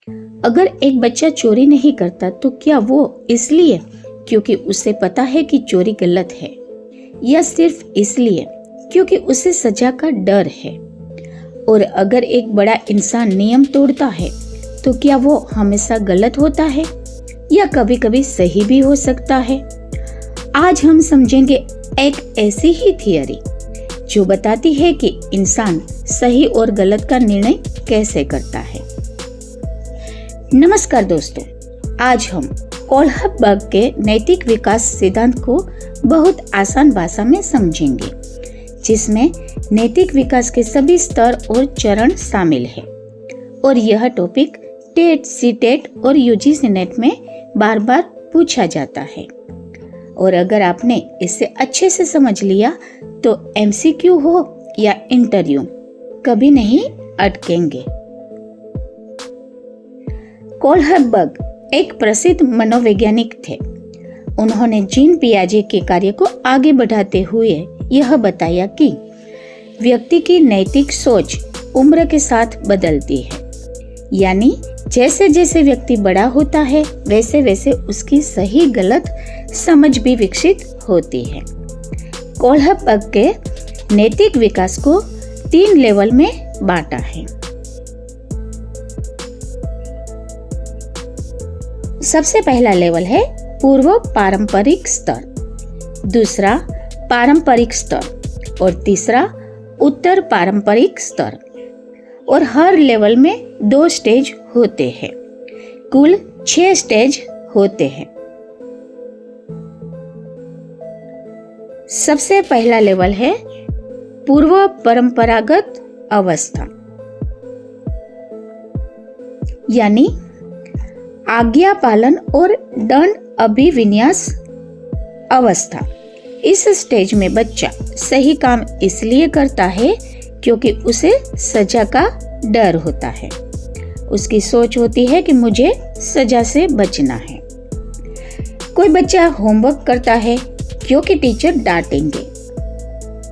अगर एक बच्चा चोरी नहीं करता तो क्या वो इसलिए क्योंकि उसे पता है कि चोरी गलत है, या सिर्फ इसलिए क्योंकि उसे सजा का डर है? और अगर एक बड़ा इंसान नियम तोड़ता है तो क्या वो हमेशा गलत होता है या कभी कभी सही भी हो सकता है? आज हम समझेंगे एक ऐसी ही थियरी जो बताती है कि इंसान सही और गलत का निर्णय कैसे करता है। नमस्कार दोस्तों, आज हम कोहलबर्ग के नैतिक विकास सिद्धांत को बहुत आसान भाषा में समझेंगे, जिसमें नैतिक विकास के सभी स्तर और चरण शामिल है। और यह टॉपिक टेट, सीटेट और यूजीसी नेट में बार बार पूछा जाता है। और अगर आपने इसे अच्छे से समझ लिया तो एमसीक्यू हो या इंटरव्यू कभी नहीं अटकेंगे। कोहलबर्ग एक प्रसिद्ध मनोवैज्ञानिक थे। उन्होंने जीन पियाजे के कार्य को आगे बढ़ाते हुए यह बताया कि व्यक्ति की नैतिक सोच उम्र के साथ बदलती है, यानी जैसे जैसे व्यक्ति बड़ा होता है वैसे वैसे उसकी सही गलत समझ भी विकसित होती है। कोहलबर्ग के नैतिक विकास को 3 लेवल में बांटा है। सबसे पहला लेवल है पूर्व पारंपरिक स्तर, दूसरा पारंपरिक स्तर और तीसरा उत्तर पारंपरिक स्तर। और हर लेवल में 2 स्टेज होते हैं। कुल 6 स्टेज होते हैं। सबसे पहला लेवल है पूर्व परंपरागत अवस्था, यानी आज्ञा पालन और दंड अभिविन्यास अवस्था। इस स्टेज में बच्चा सही काम इसलिए करता है क्योंकि उसे सजा का डर होता है। उसकी सोच होती है कि मुझे सजा से बचना है। कोई बच्चा होमवर्क करता है क्योंकि टीचर डांटेंगे,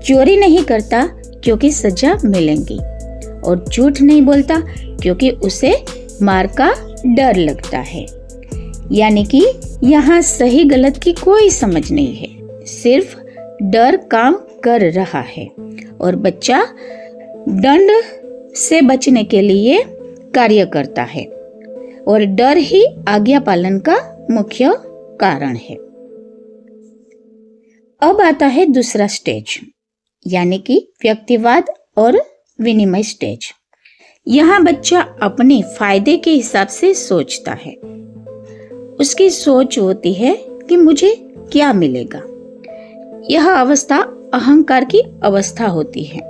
चोरी नहीं करता क्योंकि सजा मिलेगी, और झूठ नहीं बोलता क्योंकि उसे मार का डर लगता है। यानी कि यहाँ सही गलत की कोई समझ नहीं है, सिर्फ डर काम कर रहा है और बच्चा दंड से बचने के लिए कार्य करता है, और डर ही आज्ञा पालन का मुख्य कारण है। अब आता है दूसरा स्टेज, यानी कि व्यक्तिवाद और विनिमय स्टेज। यहाँ बच्चा अपने फायदे के हिसाब से सोचता है। उसकी सोच होती है कि मुझे क्या मिलेगा। यह अवस्था अहंकार की अवस्था होती है।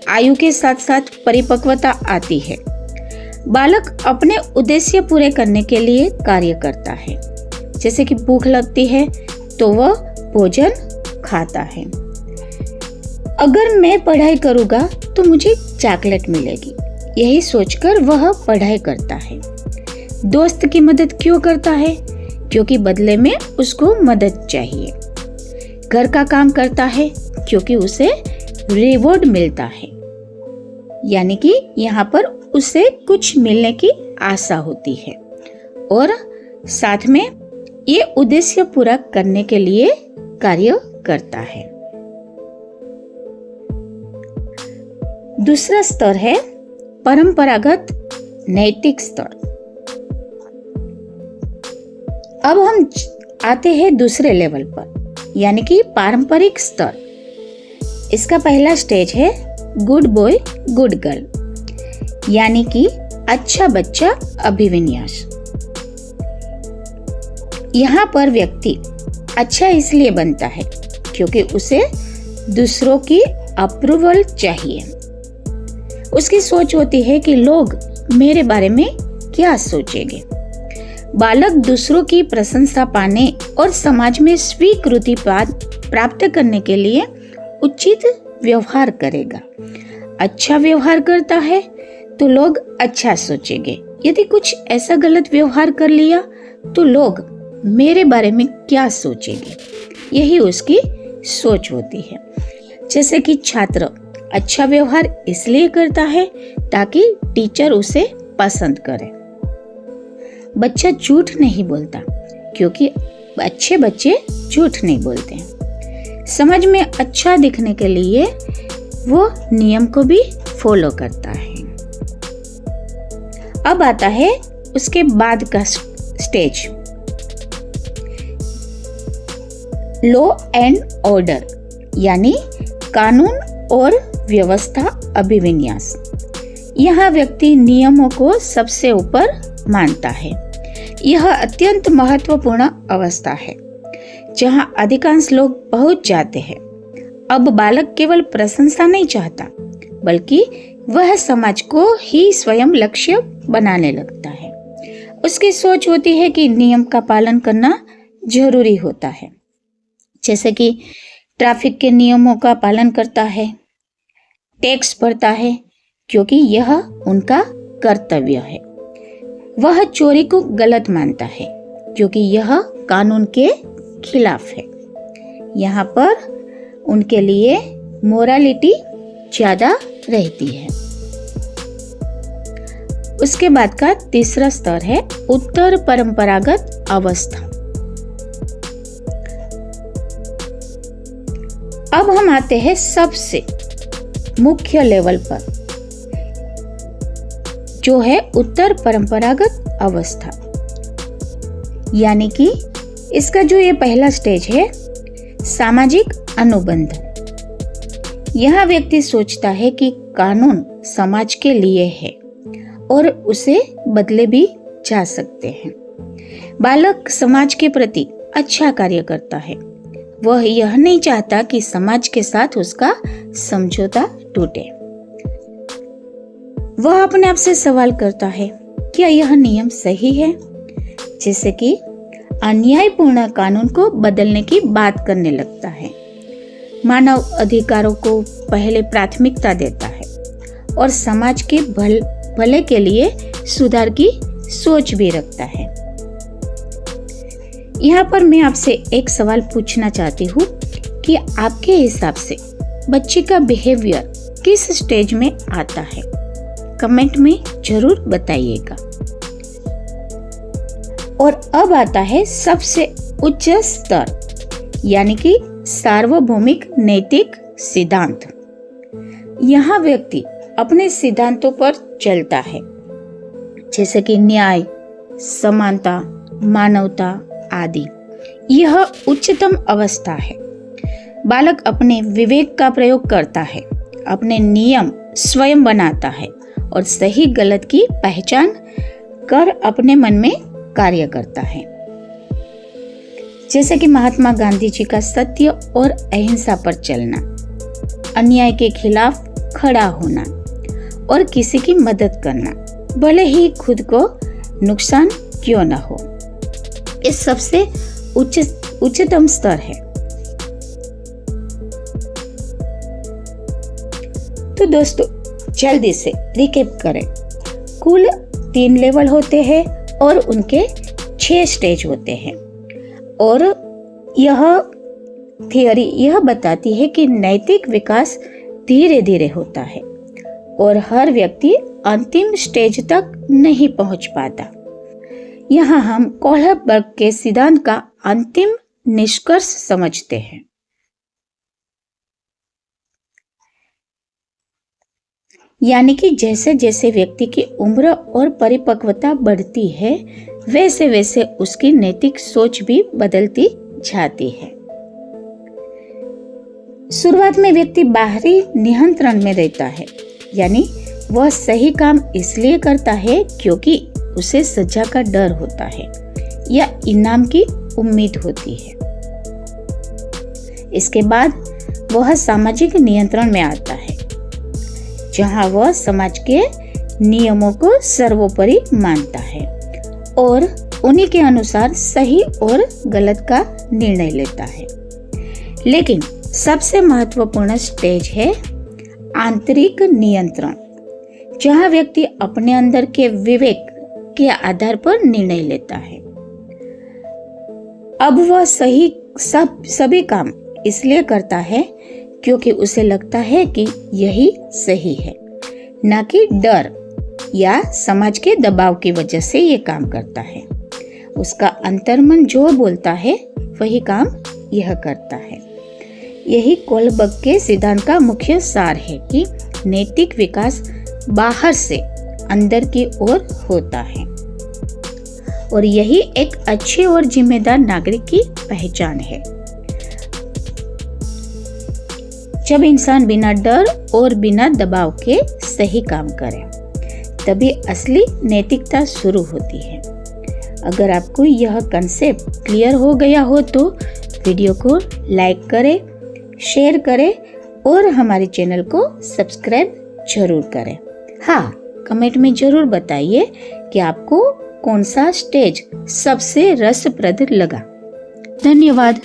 आयु के साथ साथ परिपक्वता आती है। बालक अपने उद्देश्य पूरे करने के लिए कार्य करता है। जैसे कि भूख लगती है तो वह भोजन खाता है। अगर मैं पढ़ाई करूंगा तो मुझे चॉकलेट मिलेगी, यही सोचकर वह पढ़ाई करता है। दोस्त की मदद क्यों करता है? क्योंकि बदले में उसको मदद चाहिए। घर का काम करता है क्योंकि उसे रिवॉर्ड मिलता है, यानी कि यहाँ पर उसे कुछ मिलने की आशा होती है, और साथ में ये उद्देश्य पूरा करने के लिए कार्य करता है। दूसरा स्तर है परंपरागत नैतिक स्तर। अब हम आते हैं दूसरे लेवल पर, यानी कि पारंपरिक स्तर। इसका पहला स्टेज है गुड बॉय गुड गर्ल, यानी कि अच्छा बच्चा अभिविन्यास। यहाँ पर व्यक्ति अच्छा इसलिए बनता है क्योंकि उसे दूसरों की अप्रूवल चाहिए। उसकी सोच होती है कि लोग मेरे बारे में क्या सोचेंगे। बालक दूसरों की प्रशंसा पाने और समाज में स्वीकृति प्राप्त करने के लिए उचित व्यवहार करेगा। अच्छा व्यवहार करता है तो लोग अच्छा सोचेंगे। यदि कुछ ऐसा गलत व्यवहार कर लिया तो लोग मेरे बारे में क्या सोचेंगे, यही उसकी सोच होती है। जैसे कि छात्र अच्छा व्यवहार इसलिए करता है ताकि टीचर उसे पसंद करे। बच्चा झूठ नहीं बोलता, क्योंकि अच्छे बच्चे झूठ नहीं बोलते हैं। समाज में अच्छा दिखने के लिए वो नियम को भी फॉलो करता है। अब आता है उसके बाद का स्टेज, लॉ एंड ऑर्डर, यानी कानून और व्यवस्था अभिविन्यास। यह व्यक्ति नियमों को सबसे ऊपर मानता है। यह अत्यंत महत्वपूर्ण अवस्था है जहां अधिकांश लोग पहुंच जाते हैं। अब बालक केवल प्रशंसा नहीं चाहता, बल्कि वह समाज को ही स्वयं लक्ष्य बनाने लगता है। उसकी सोच होती है कि नियम का पालन करना जरूरी होता है, जैसे कि ट्रैफिक के नियमों का पालन करता है, टैक्स भरता है क्योंकि यह उनका कर्तव्य है। वह चोरी को गलत मानता है क्योंकि यह कानून के खिलाफ है। यहाँ पर उनके लिए मोरालिटी ज्यादा रहती है। उसके बाद का तीसरा स्तर है उत्तर परंपरागत अवस्था। अब हम आते हैं सबसे मुख्य लेवल पर, जो है उत्तर परंपरागत अवस्था। यानी कि इसका जो ये पहला स्टेज है, सामाजिक अनुबंध। यह व्यक्ति सोचता है कि कानून समाज के लिए है और उसे बदले भी जा सकते हैं। बालक समाज के प्रति अच्छा कार्य करता है। वह यह नहीं चाहता कि समाज के साथ उसका समझौता टूटे। वह अपने आप से सवाल करता है, क्या यह नियम सही है? जैसे कि अन्यायपूर्ण कानून को बदलने की बात करने लगता है। मानव अधिकारों को पहले प्राथमिकता देता है और समाज के भले के लिए सुधार की सोच भी रखता है। यहाँ पर मैं आपसे एक सवाल पूछना चाहती हूँ कि आपके हिसाब से बच्चे का बिहेवियर किस स्टेज में आता है? कमेंट में जरूर बताइएगा। और अब आता है सबसे उच्च स्तर, यानी कि सार्वभौमिक नैतिक सिद्धांत। यहाँ व्यक्ति अपने सिद्धांतों पर चलता है, जैसे कि न्याय, समानता, मानवता आदि। यह उच्चतम अवस्था है। बालक अपने विवेक का प्रयोग करता है, अपने नियम स्वयं बनाता है और सही गलत की पहचान कर अपने मन में कार्य करता है। जैसे कि महात्मा गांधी जी का सत्य और अहिंसा पर चलना, अन्याय के खिलाफ खड़ा होना और किसी की मदद करना, भले ही खुद को नुकसान क्यों न हो। इस सबसे उच्चतम स्तर है। तो दोस्तों, जल्दी से रिकैप करें। कुल 3 लेवल होते हैं और उनके 6 स्टेज होते हैं। और यह थियरी यह बताती है कि नैतिक विकास धीरे धीरे होता है और हर व्यक्ति अंतिम स्टेज तक नहीं पहुंच पाता। यहाँ हम कोहलबर्ग के सिद्धांत का अंतिम निष्कर्ष समझते हैं। यानी कि जैसे जैसे व्यक्ति की उम्र और परिपक्वता बढ़ती है, वैसे वैसे उसकी नैतिक सोच भी बदलती जाती है। शुरुआत में व्यक्ति बाहरी नियंत्रण में रहता है, यानी वह सही काम इसलिए करता है क्योंकि उसे सजा का डर होता है या इनाम की उम्मीद होती है। इसके बाद वह सामाजिक नियंत्रण में आता है, जहां वह समाज के नियमों को सर्वोपरि मानता है और उन्हीं के अनुसार सही और गलत का निर्णय लेता है। लेकिन सबसे महत्वपूर्ण स्टेज है आंतरिक नियंत्रण, जहां व्यक्ति अपने अंदर के विवेक के आधार पर निर्णय लेता है। अब वह सभी काम इसलिए करता है क्योंकि उसे लगता है कि यही सही है, ना कि डर या समाज के दबाव की वजह से ये काम करता है। उसका अंतर्मन जो बोलता है वही काम यह करता है। यही कोलबर्ग के सिद्धांत का मुख्य सार है कि नैतिक विकास बाहर से अंदर की ओर होता है और यही एक अच्छे और जिम्मेदार नागरिक की पहचान है। जब इंसान बिना डर और बिना दबाव के सही काम करे तभी असली नैतिकता शुरू होती है। अगर आपको यह कंसेप्ट क्लियर हो गया हो तो वीडियो को लाइक करें, शेयर करें और हमारे चैनल को सब्सक्राइब जरूर करें। हाँ, कमेंट में जरूर बताइए कि आपको कौन सा स्टेज सबसे रसप्रद लगा। धन्यवाद।